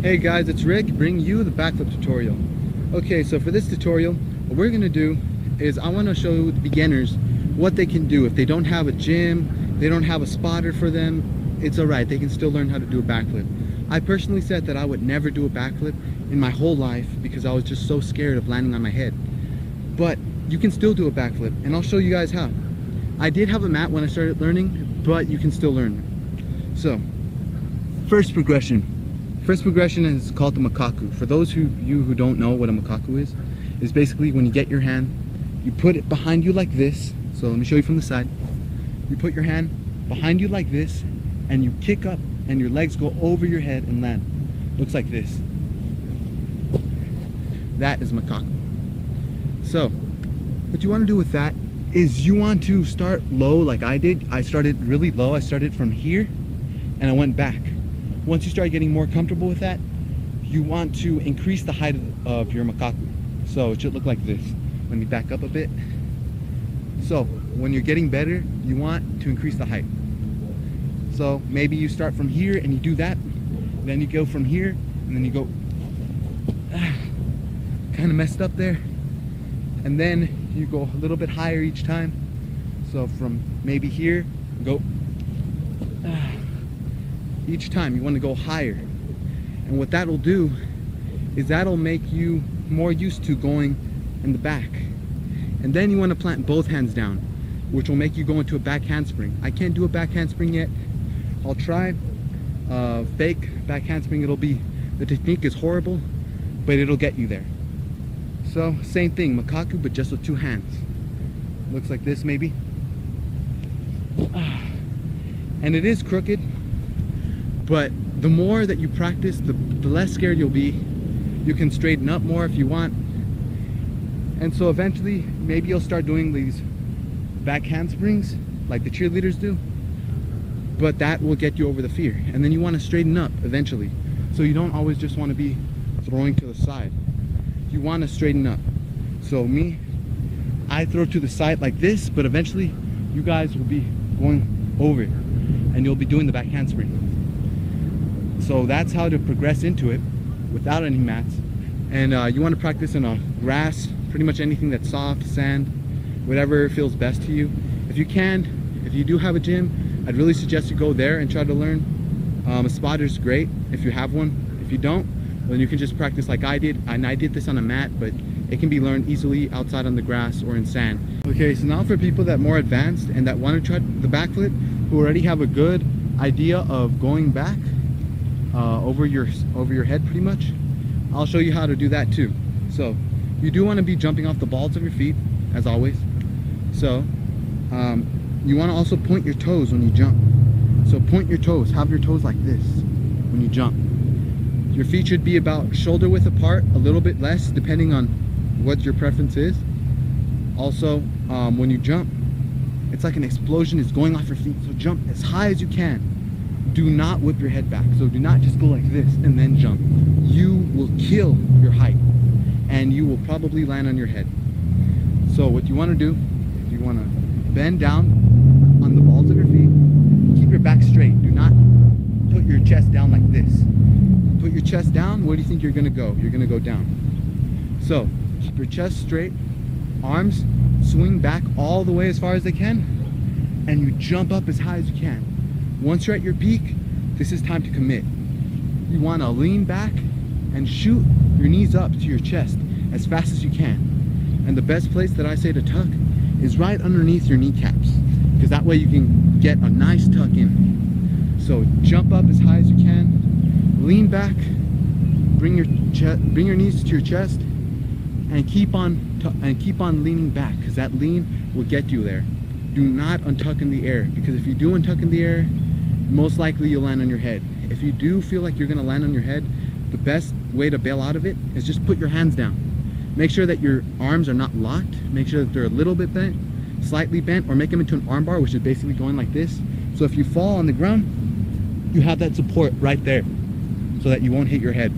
Hey guys, it's Rick bringing you the backflip tutorial. Okay, so for this tutorial, what we're going to do is I want to show the beginners what they can do. If they don't have a gym, they don't have a spotter for them, it's alright, they can still learn how to do a backflip. I personally said that I would never do a backflip in my whole life because I was just so scared of landing on my head. But you can still do a backflip, and I'll show you guys how. I did have a mat when I started learning, but you can still learn. So, first progression. First progression is called the Macaque Loop. For those who don't know what a Macaque Loop is basically when you get your hand, you put it behind you like this. So let me show you from the side. You put your hand behind you like this, and you kick up, and your legs go over your head and land. Looks like this. That is Macaque. So, what you want to do with that is you want to start low like I did. I started really low. I started from here, and I went back. Once you start getting more comfortable with that, you want to increase the height of your Macaque. So it should look like this. Let me back up a bit. So when you're getting better, you want to increase the height. So maybe you start from here and you do that, then you go from here and then you go kind of messed up there, and then you go a little bit higher each time. So from maybe here, go each time you want to go higher. And what that'll do is that'll make you more used to going in the back. And then you want to plant both hands down, which will make you go into a back handspring. I can't do a back handspring yet. I'll try fake back handspring. The technique is horrible, but it'll get you there. So same thing, Macaque, but just with two hands. Looks like this maybe. And it is crooked, but the more that you practice, the less scared you'll be. You can straighten up more if you want. And so eventually, maybe you'll start doing these back handsprings like the cheerleaders do. But that will get you over the fear. And then you want to straighten up eventually. So you don't always just want to be throwing to the side. You want to straighten up. So me, I throw to the side like this, but eventually you guys will be going over and you'll be doing the back handspring. So that's how to progress into it without any mats. And you want to practice in a grass, pretty much anything that's soft, sand, whatever feels best to you. If you can, if you do have a gym, I'd really suggest you go there and try to learn. A spotter's great if you have one. If you don't, then you can just practice like I did. And I did this on a mat, but it can be learned easily outside on the grass or in sand. Okay, so now for people that are more advanced and that want to try the backflip, who already have a good idea of going back over your head pretty much, I'll show you how to do that too. So you do want to be jumping off the balls of your feet as always. So you want to also point your toes when you jump. So point your toes, have your toes like this when you jump. Your feet should be about shoulder width apart, a little bit less depending on what your preference is. Also when you jump, it's like an explosion is going off your feet, so jump as high as you can. Do not whip your head back. So do not just go like this and then jump. You will kill your height and you will probably land on your head. So what you want to do is you want to bend down on the balls of your feet. Keep your back straight. Do not put your chest down like this. Put your chest down. Where do you think you're going to go? You're going to go down. So keep your chest straight. Arms swing back all the way as far as they can. And you jump up as high as you can. Once you're at your peak, this is time to commit. You want to lean back and shoot your knees up to your chest as fast as you can. And the best place that I say to tuck is right underneath your kneecaps, because that way you can get a nice tuck in. So jump up as high as you can, lean back, bring your knees to your chest, and keep on leaning back, because that lean will get you there. Do not untuck in the air, because if you do untuck in the air, most likely you'll land on your head. If you do feel like you're going to land on your head, the best way to bail out of it is just put your hands down. Make sure that your arms are not locked. Make sure that they're a little bit bent, slightly bent, or make them into an arm bar, which is basically going like this. So if you fall on the ground, you have that support right there so that you won't hit your head.